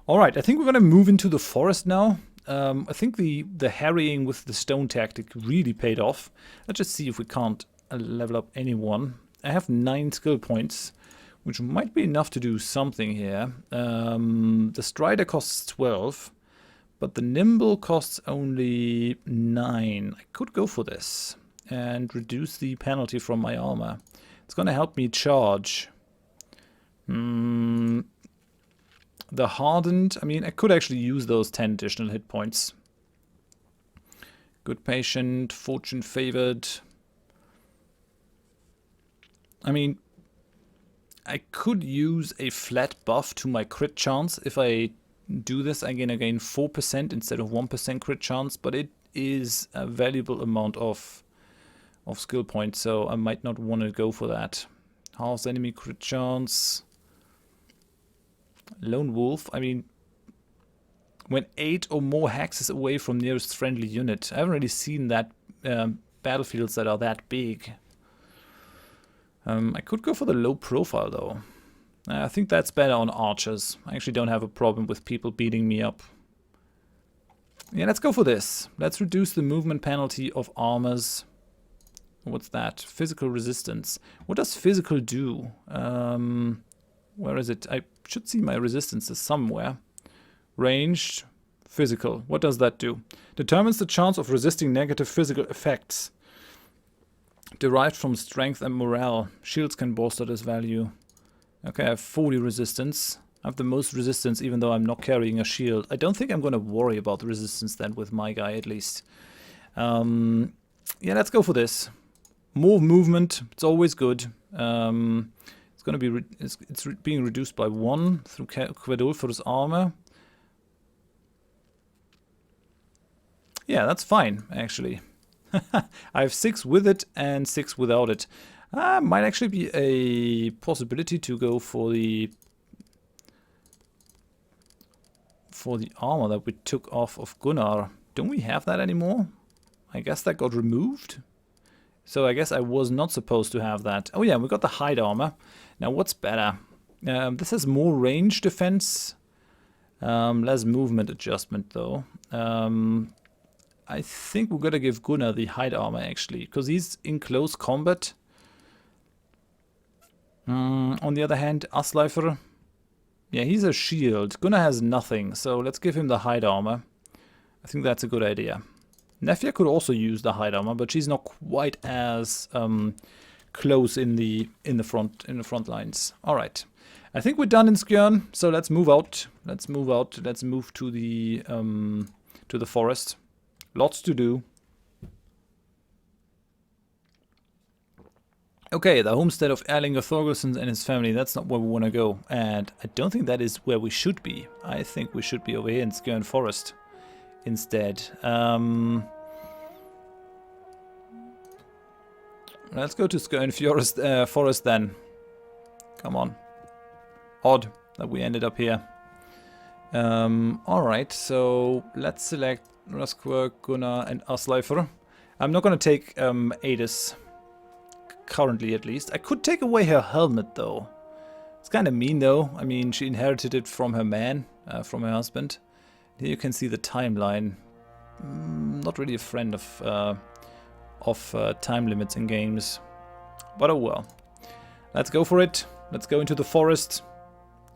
Alright, I think we're going to move into the forest now. I think the harrying with the stone tactic really paid off. Let's just see if we can't level up anyone. I have 9 skill points, which might be enough to do something here. The Strider costs 12, but the Nimble costs only 9. I could go for this and reduce the penalty from my armor. It's going to help me charge. The Hardened, I mean, I could actually use those 10 additional hit points. Good Patient, Fortune Favored. I mean, I could use a flat buff to my crit chance. If I do this, I gain 4% instead of 1% crit chance, but it is a valuable amount of skill points, so I might not want to go for that. Halves enemy crit chance. Lone Wolf, I mean, When 8 or more hexes away from nearest friendly unit. I haven't really seen that battlefields that are that big. I could go for the low profile though. I think that's better on archers. I actually don't have a problem with people beating me up. Yeah, let's go for this. Let's reduce the movement penalty of armors. What's that? Physical resistance. What does physical do? Where is it? I should see my resistances somewhere. Ranged, physical. What does that do? Determines the chance of resisting negative physical effects. Derived from strength and morale. Shields can bolster this value. Okay, I have 40 resistance. I have the most resistance even though I'm not carrying a shield. I don't think I'm going to worry about the resistance then with my guy at least. Yeah, let's go for this. More movement, it's always good. It's going to be it's being reduced by 1 through Grimulfr's armor. Yeah, that's fine actually. I have 6 with it and 6 without it. Might actually be a possibility to go for the armor that we took off of Gunnar. Don't we have that anymore? I guess that got removed. So I guess I was not supposed to have that. Oh yeah, we got the hide armor. Now what's better? This has more range defense. Less movement adjustment though. I think we're gonna give Gunnar the hide armor actually, because he's in close combat. On the other hand, Asleifr, yeah, he's a shield. Gunnar has nothing, so let's give him the hide armor. I think that's a good idea. Nefja could also use the hide armor, but she's not quite as close in the front lines. All right, I think we're done in Skjern, so let's move out. Let's move to the forest. Lots to do. Okay, the homestead of Erlinger Thorgilsson and his family, that's not where we want to go. And I don't think that is where we should be. I think we should be over here in Skjern Forest instead. Let's go to Skjern Forest then. Come on. Odd that we ended up here. Alright, so let's select Raskwer, Gunnar and Asleifr. I'm not going to take Adis. Currently, at least. I could take away her helmet, though. It's kind of mean, though. I mean, she inherited it from her man, from her husband. Here you can see the timeline. Not really a friend of time limits in games. But oh well. Let's go for it. Let's go into the forest.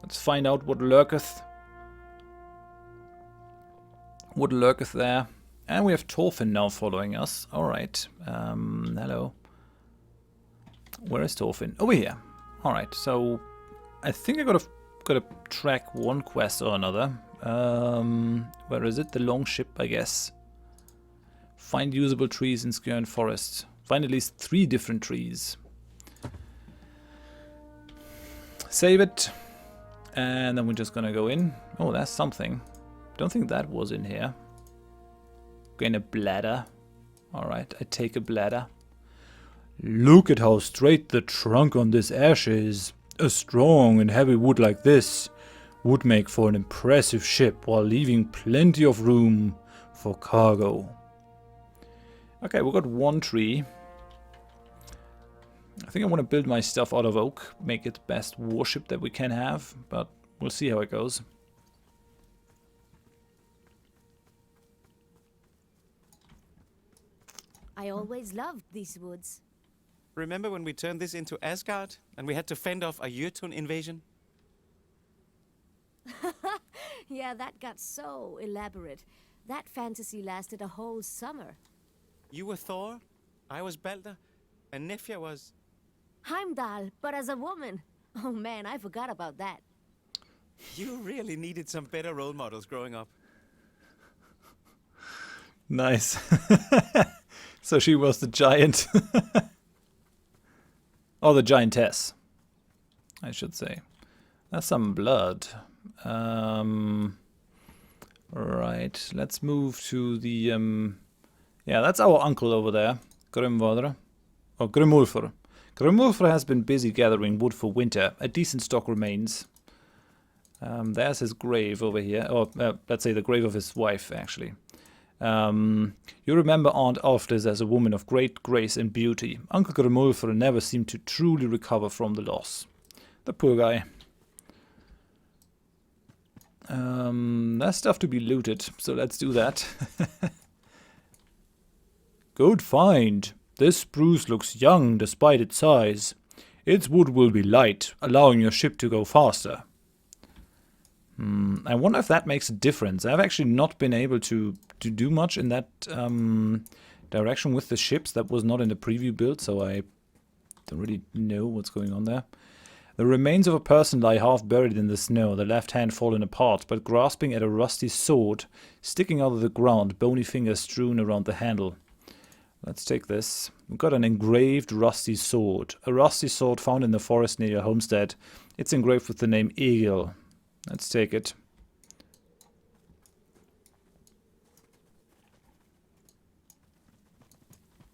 Let's find out what lurketh. What lurketh there. And we have Thorfinn now following us. Alright. Hello. Where is Thorfinn? Over here. Alright, so I think I gotta track one quest or another. Where is it? The longship, I guess. Find usable trees in Skjern Forest. Find at least 3 different trees. Save it. And then we're just gonna go in. Oh, that's something. Don't think that was in here. Gain a bladder. Alright, I take a bladder. Look at how straight the trunk on this ash is. A strong and heavy wood like this would make for an impressive ship while leaving plenty of room for cargo. Okay, we got 1 tree. I think I want to build my stuff out of oak, make it the best warship that we can have, but we'll see how it goes. I always loved these woods. Remember when we turned this into Asgard and we had to fend off a Jotun invasion? Yeah, that got so elaborate. That fantasy lasted a whole summer. You were Thor, I was Balder, and Nefja was... Heimdall, but as a woman. Oh man, I forgot about that. You really needed some better role models growing up. Nice. So she was the giant. Or the giantess, I should say. That's some blood. Right, let's move to the... yeah, that's our uncle over there. Grimulfr. Or Grimulfr. Grimulfr has been busy gathering wood for winter. A decent stock remains. There's his grave over here, or let's say the grave of his wife, actually. You remember Aunt Alfdis as a woman of great grace and beauty. Uncle Grimulfr never seemed to truly recover from the loss. The poor guy. There's stuff to be looted, so let's do that. Good find. This spruce looks young despite its size. Its wood will be light, allowing your ship to go faster. I wonder if that makes a difference. I've actually not been able to do much in that direction with the ships. That was not in the preview build, so I don't really know what's going on there. The remains of a person lie half buried in the snow, the left hand fallen apart, but grasping at a rusty sword, sticking out of the ground, bony fingers strewn around the handle. Let's take this. We've got an engraved rusty sword. A rusty sword found in the forest near your homestead. It's engraved with the name Egil. Let's take it.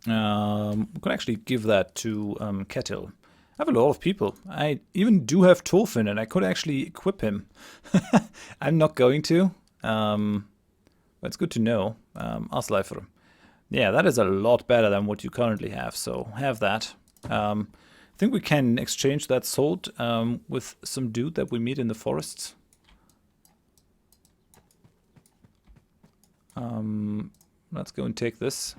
We could actually give that to Ketil. I have a lot of people. I even do have Thorfinn, and I could actually equip him. I'm not going to. But it's good to know. Asleifr. Yeah, that is a lot better than what you currently have, so have that. I think we can exchange that sword with some dude that we meet in the forests. Let's go and take this.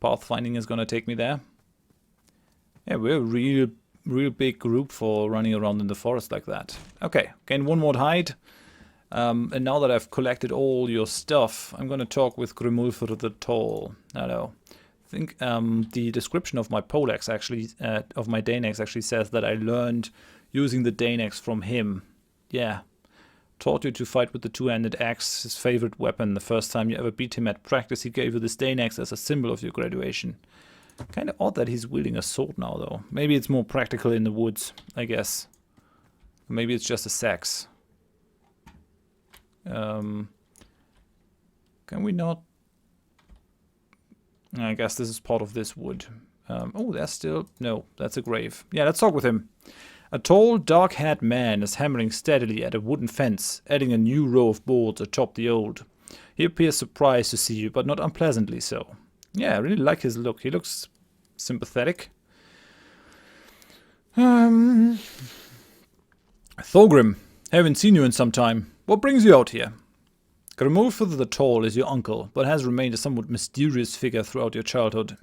Pathfinding is gonna take me there. Yeah, we're a real big group for running around in the forest like that. Okay, gain one more hide. And now that I've collected all your stuff, I'm gonna talk with Grimulfr the Tall. Hello. I think the description of my poleaxe actually, of my Danex actually says that I learned using the Danex from him. Yeah. Taught you to fight with the two-handed axe, his favorite weapon. The first time you ever beat him at practice, he gave you this Danex as a symbol of your graduation. Kind of odd that he's wielding a sword now, though. Maybe it's more practical in the woods, I guess. Maybe it's just a sex. Can we not? I guess this is part of this wood. Oh, there's still... No, that's a grave. Yeah, let's talk with him. A tall, dark-haired man is hammering steadily at a wooden fence, adding a new row of boards atop the old. He appears surprised to see you, but not unpleasantly so. Yeah, I really like his look. He looks sympathetic. Thorgrim, haven't seen you in some time. What brings you out here? Grimulfr the Tall is your uncle, but has remained a somewhat mysterious figure throughout your childhood.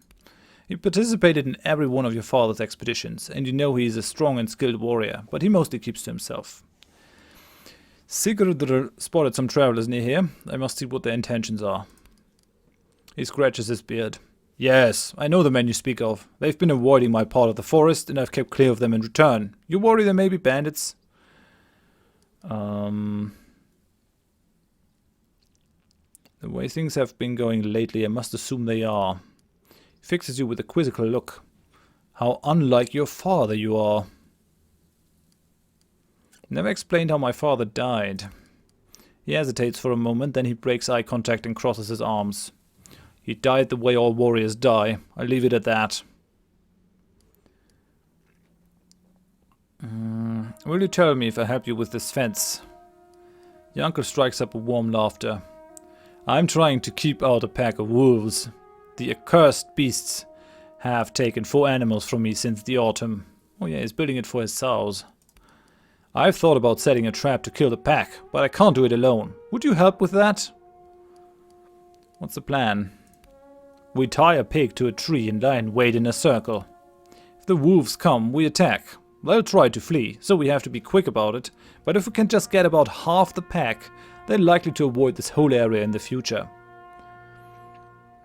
He participated in every one of your father's expeditions, and you know he is a strong and skilled warrior, but he mostly keeps to himself. Sigurdr spotted some travelers near here. I must see what their intentions are. He scratches his beard. Yes, I know the men you speak of. They've been avoiding my part of the forest, and I've kept clear of them in return. You worry they may be bandits? The way things have been going lately, I must assume they are. He fixes you with a quizzical look. How unlike your father you are. Never explained how my father died. He hesitates for a moment, then he breaks eye contact and crosses his arms. He died the way all warriors die. I'll leave it at that. Will you tell me if I help you with this fence? Your uncle strikes up a warm laughter. I'm trying to keep out a pack of wolves. The accursed beasts have taken 4 animals from me since the autumn. Oh yeah, he's building it for his sows. I've thought about setting a trap to kill the pack, but I can't do it alone. Would you help with that? What's the plan? We tie a pig to a tree and lie in wait in a circle. If the wolves come, we attack. They'll try to flee, so we have to be quick about it. But if we can just get about half the pack, they're likely to avoid this whole area in the future.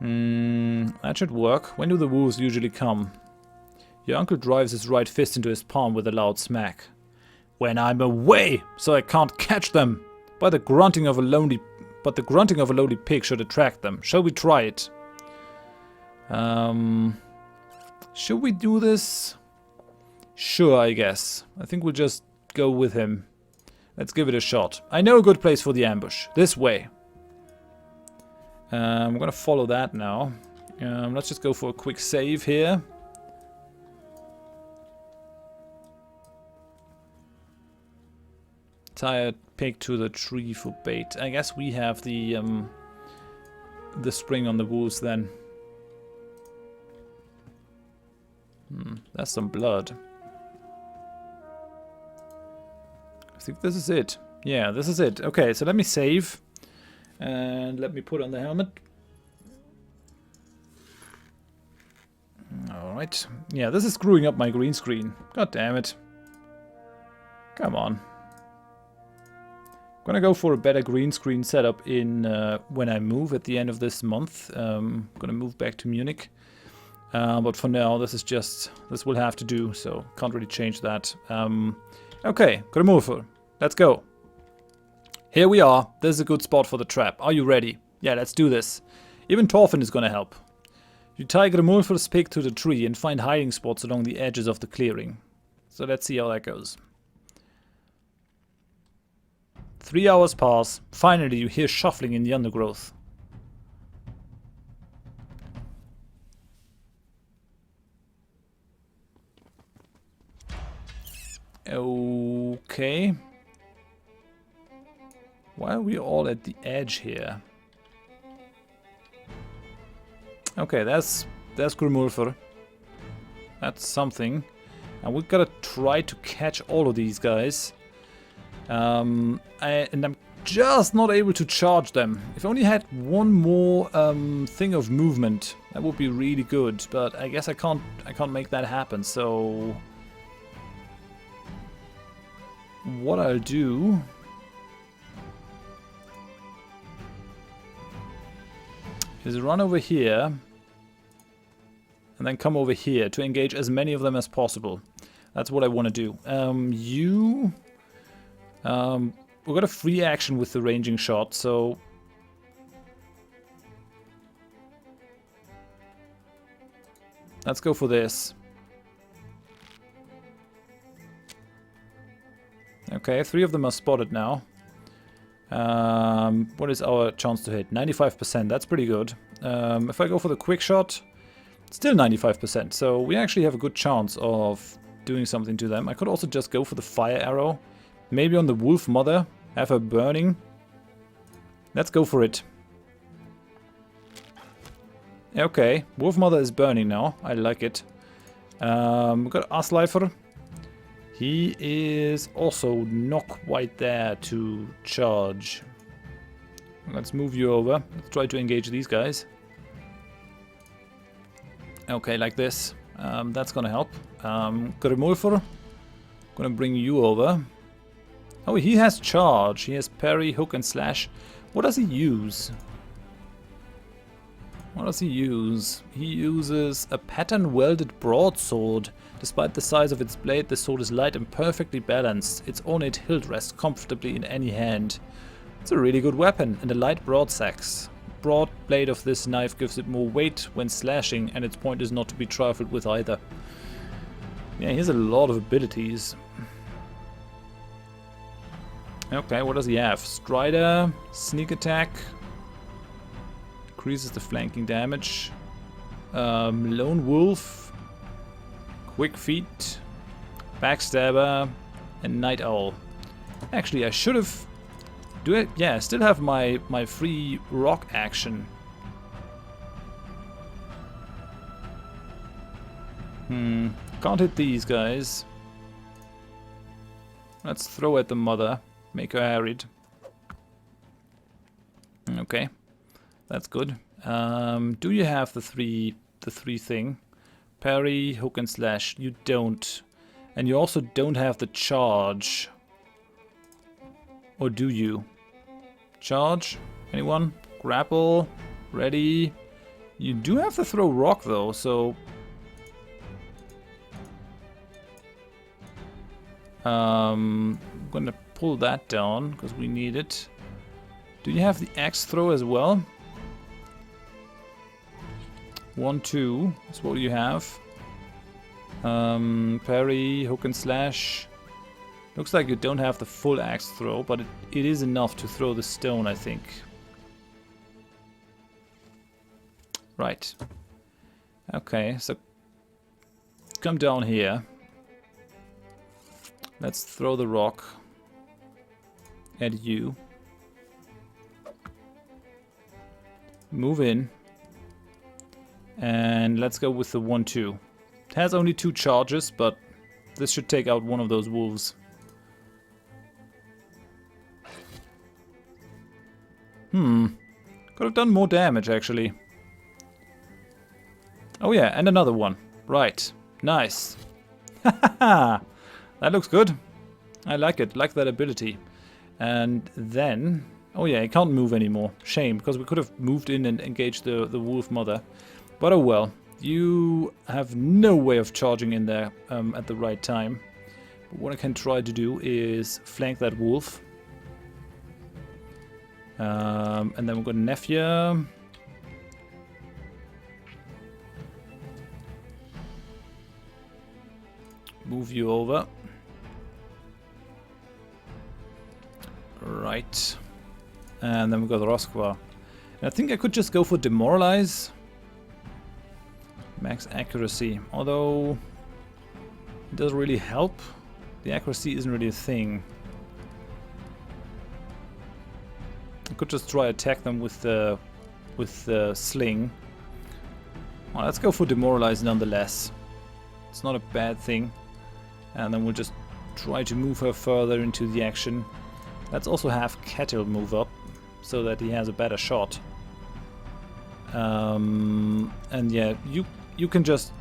That should work. When do the wolves usually come? Your uncle drives his right fist into his palm with a loud smack. When I'm away, so I can't catch them. But the grunting of a lonely pig should attract them. Shall we try it? Should we do this? Sure, I guess. I think we'll just go with him. Let's give it a shot. I know a good place for the ambush. This way. I'm gonna follow that now. Let's just go for a quick save here. Tie a pig to the tree for bait. I guess we have the spring on the wolves then. That's some blood. I think this is it. Yeah, this is it. Okay, so let me save. And let me put on the helmet. Alright. Yeah, this is screwing up my green screen. God damn it. Come on. I'm gonna go for a better green screen setup in when I move at the end of this month. I'm gonna move back to Munich. But for now, this will have to do, so can't really change that. Okay, Grimulfr, let's go. Here we are. This is a good spot for the trap. Are you ready? Yeah, let's do this. Even Thorfinn is gonna help. You tie Grimulfr's pig to the tree and find hiding spots along the edges of the clearing. So let's see how that goes. 3 hours pass. Finally, you hear shuffling in the undergrowth. Okay. Why are we all at the edge here? Okay, that's Grimulfr. That's something. And we've got to try to catch all of these guys. And I'm just not able to charge them. If I only had one more thing of movement, that would be really good. But I guess I can't make that happen. So what I'll do is run over here and then come over here to engage as many of them as possible. That's what I want to do. We've got a free action with the ranging shot, so let's go for this. Okay, 3 of them are spotted now. What is our chance to hit? 95%, that's pretty good. If I go for the quick shot, still 95%, so we actually have a good chance of doing something to them. I could also just go for the fire arrow. Maybe on the wolf mother, have her burning. Let's go for it. Okay, wolf mother is burning now, I like it. We've got Asleifer. He is also not quite there to charge. Let's move you over. Let's try to engage these guys. Okay, like this. That's gonna help. Grimulfr, gonna bring you over. Oh, he has charge. He has parry, hook, and slash. What does he use? What does he use? He uses a pattern-welded broadsword. Despite the size of its blade, the sword is light and perfectly balanced. Its ornate hilt rests comfortably in any hand. It's a really good weapon, and a light broadsax. Broad blade of this knife gives it more weight when slashing, and its point is not to be trifled with either. Yeah, he has a lot of abilities. Okay, what does he have? Strider, sneak attack, increases the flanking damage. Lone wolf, quick feet, backstabber, and night owl. Actually, I should have. Yeah, I still have my free rock action. Can't hit these guys. Let's throw at the mother. Make her harried. Okay, that's good. Do you have the three thing? Parry, hook and slash. You don't, and you also don't have the charge. Or do you? Charge? Anyone? Grapple? Ready? You do have to throw rock though, so I'm gonna pull that down because we need it. Do you have the axe throw as well? 1, 2. That's what you have. Parry, hook and slash. Looks like you don't have the full axe throw, but it is enough to throw the stone, I think. Right. Okay, so come down here. Let's throw the rock. at you. Move in. And let's go with the 1-2. It has only 2 charges, but this should take out one of those wolves. Could have done more damage, actually. Oh yeah, and another one. Right. Nice. That looks good. I like it. Like that ability. And then... Oh yeah, he can't move anymore. Shame, because we could have moved in and engaged the wolf mother. But oh well. You have no way of charging in there at the right time. But what I can try to do is flank that wolf. And then we've got Nephew. Move you over. Right. And then we've got Rosqua. And I think I could just go for Demoralize. Max accuracy. Although it doesn't really help. The accuracy isn't really a thing. I could just try attack them with the sling. Well, let's go for Demoralize nonetheless. It's not a bad thing. And then we'll just try to move her further into the action. Let's also have Kettle move up so that he has a better shot. And yeah, you can just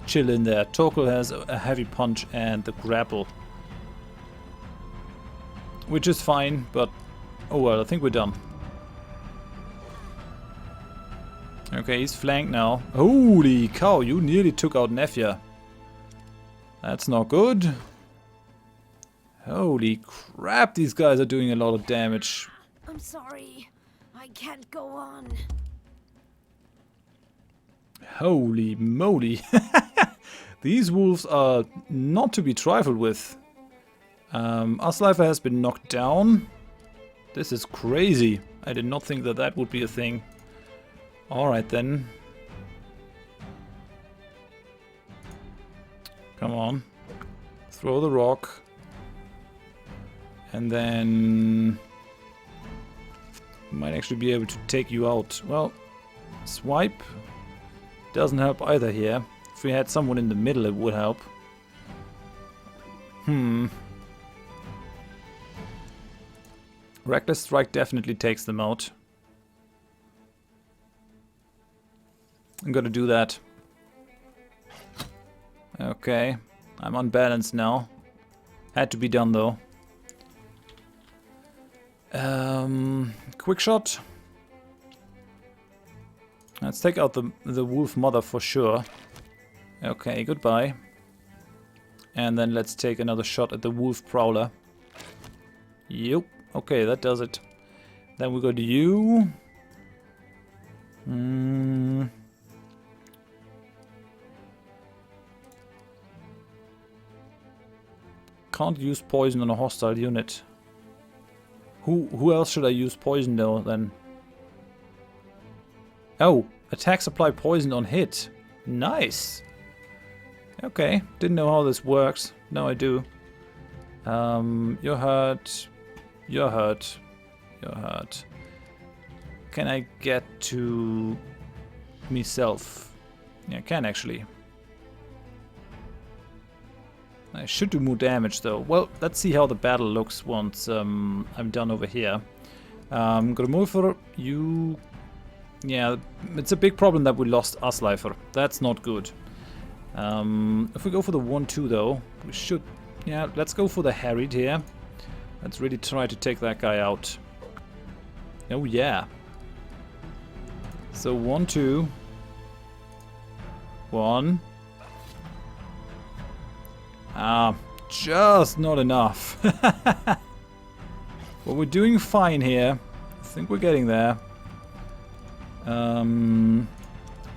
chill in there. Torkel has a heavy punch and the grapple, which is fine, but oh well, I think we're done. Okay, he's flanked now. Holy cow, you nearly took out Nefia. That's not good. Holy crap, these guys are doing a lot of damage. I'm sorry. I can't go on. Holy moly. These wolves are not to be trifled with. Aslifer has been knocked down. This is crazy. I did not think that that would be a thing. Alright then. Come on. Throw the rock. And then... might actually be able to take you out. Well, swipe. Doesn't help either here. If we had someone in the middle, it would help. Reckless Strike definitely takes them out. I'm gonna do that. Okay. I'm unbalanced now. Had to be done though. Quick shot. Let's take out the wolf mother for sure. Okay, goodbye. And then let's take another shot at the wolf prowler. Yep. Okay, that does it. Then we go to you. Can't use poison on a hostile unit. Who else should I use poison though then? Oh, attacks apply poison on hit. Nice. Okay, didn't know how this works. Now I do. You're hurt. You're hurt. You're hurt. Can I get to myself? Yeah, I can actually. I should do more damage though. Well, let's see how the battle looks once I'm done over here. Grimulfr, you... yeah, it's a big problem that we lost Aslifer. That's not good. If we go for the 1-2 though, we should... yeah, let's go for the harried here. Let's really try to take that guy out. Oh yeah. So 1-2. 1. Ah, just not enough. But we're doing fine here. I think we're getting there. We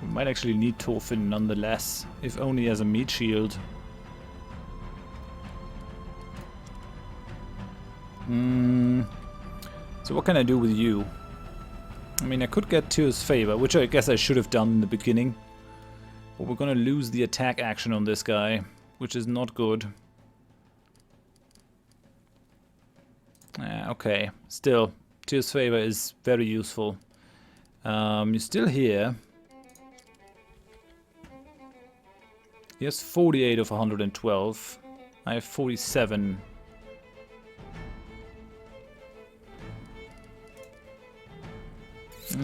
might actually need Thorfinn nonetheless, if only as a meat shield. So what can I do with you? I mean, I could get Tyr's favor, which I guess I should have done in the beginning. But we're gonna lose the attack action on this guy, which is not good. Okay, still, Tyr's favor is very useful. You're still here. He has 48 of 112. I have 47.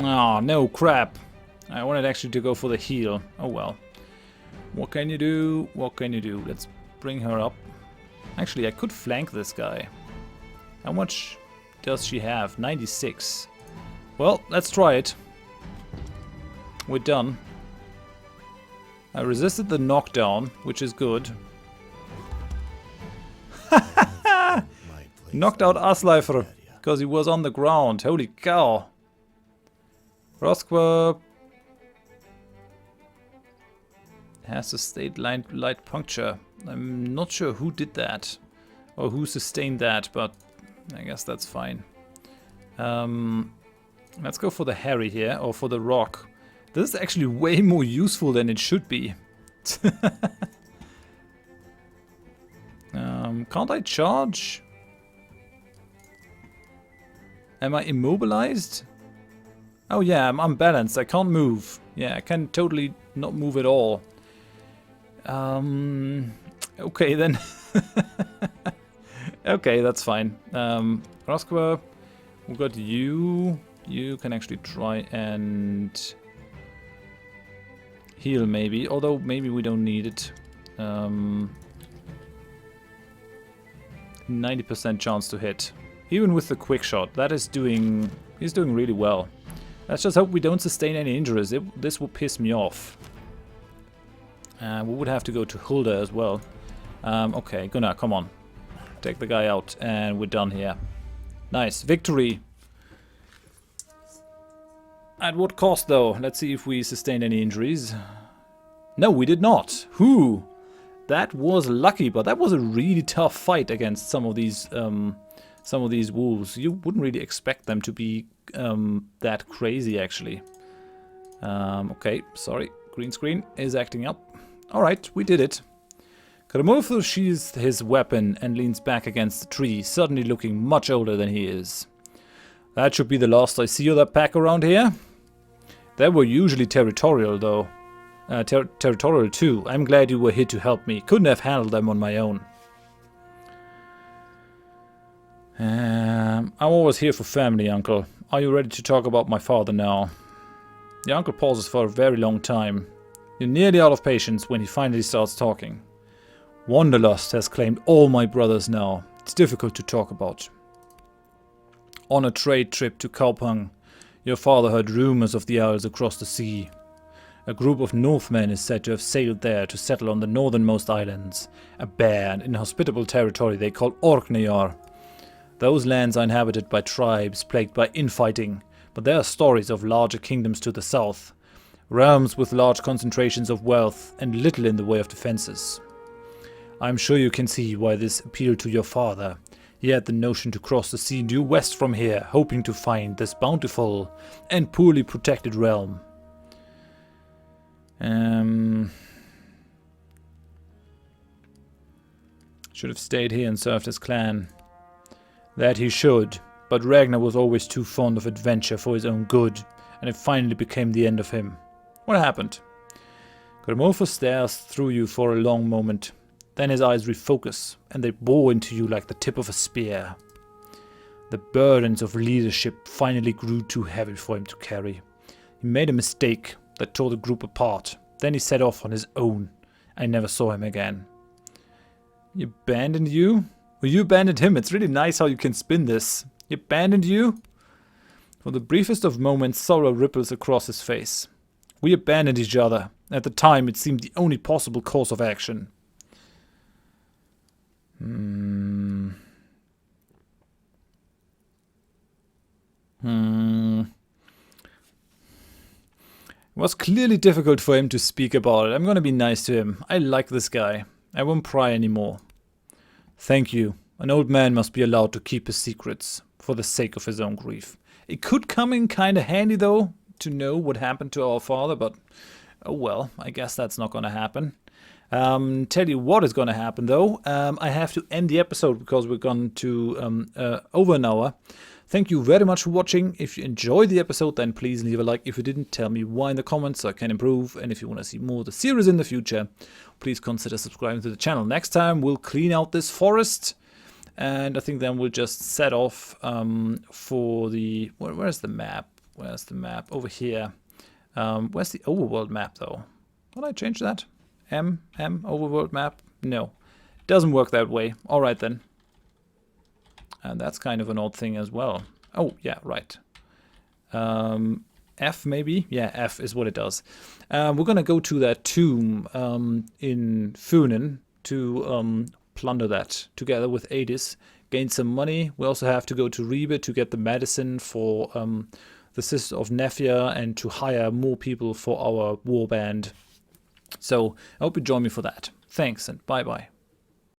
Oh, no, crap. I wanted actually to go for the heal. Oh well. What can you do? What can you do? Let's bring her up. Actually, I could flank this guy. How much does she have? 96. Well, let's try it. We're done. I resisted the knockdown, which is good. Knocked out Asleifr because he was on the ground. Holy cow. Rosqua has sustained light puncture. I'm not sure who did that or who sustained that, but I guess that's fine. Let's go for the Harry here, or for the rock. This is actually way more useful than it should be. Can't I charge? Am I immobilized? Oh yeah, I'm unbalanced. I can't move. Yeah, I can totally not move at all. Okay then. Okay, that's fine. Rosqua, we got you. You can actually try and heal maybe, although maybe we don't need it. 90% chance to hit. Even with the quick shot, that is doing... he's doing really well. Let's just hope we don't sustain any injuries. This will piss me off. We would have to go to Hulda as well. Okay, Gunnar, come on. Take the guy out, and we're done here. Nice, victory! At what cost, though? Let's see if we sustained any injuries. No, we did not. Whew! That was lucky, but that was a really tough fight against some of these wolves. You wouldn't really expect them to be that crazy, actually. Okay, sorry. Green screen is acting up. Alright, we did it. Grimulfr sheathes his weapon and leans back against the tree, suddenly looking much older than he is. That should be the last I see of that pack around here. They were usually territorial, though. Territorial too. I'm glad you were here to help me. Couldn't have handled them on my own. I'm always here for family, Uncle. Are you ready to talk about my father now? The uncle pauses for a very long time. You're nearly out of patience when he finally starts talking. Wanderlust has claimed all my brothers now. It's difficult to talk about. On a trade trip to Kaupang, your father heard rumors of the Isles across the sea. A group of Northmen is said to have sailed there to settle on the northernmost islands, a bare and inhospitable territory they call Orkneyjar. Those lands are inhabited by tribes plagued by infighting, but there are stories of larger kingdoms to the south, realms with large concentrations of wealth and little in the way of defenses. I'm sure you can see why this appealed to your father. He had the notion to cross the sea due west from here, hoping to find this bountiful and poorly protected realm. Should have stayed here and served his clan. That he should, but Ragnar was always too fond of adventure for his own good, and it finally became the end of him. What happened? Grimulfr stares through you for a long moment. Then his eyes refocus, and they bore into you like the tip of a spear. The burdens of leadership finally grew too heavy for him to carry. He made a mistake that tore the group apart. Then he set off on his own. I never saw him again. He abandoned you? Well, you abandoned him. It's really nice how you can spin this. He abandoned you? For the briefest of moments, sorrow ripples across his face. We abandoned each other. At the time, it seemed the only possible course of action. It was clearly difficult for him to speak about it. I'm gonna be nice to him. I like this guy. I won't pry anymore. Thank you. An old man must be allowed to keep his secrets, for the sake of his own grief. It could come in kinda handy, though, to know what happened to our father, but oh well, I guess that's not gonna happen. Tell you what is going to happen though. I have to end the episode because we're going to over an hour. Thank you very much for watching. If you enjoyed the episode, then please leave a like. If you didn't, tell me why in the comments so I can improve. And if you want to see more of the series in the future, please consider subscribing to the channel. Next time we'll clean out this forest. And I think then we'll just set off for the... Where's the map? Where's the map? Over here. Where's the overworld map though? Will I change that? Overworld map? No. Doesn't work that way. Alright then. And that's kind of an odd thing as well. Oh, yeah, right. F maybe? Yeah, F is what it does. We're gonna go to that tomb in Funen to plunder that together with Adis. Gain some money. We also have to go to Ribe to get the medicine for the Sister of Nefia and to hire more people for our war band. So I hope you join me for that. Thanks and bye-bye.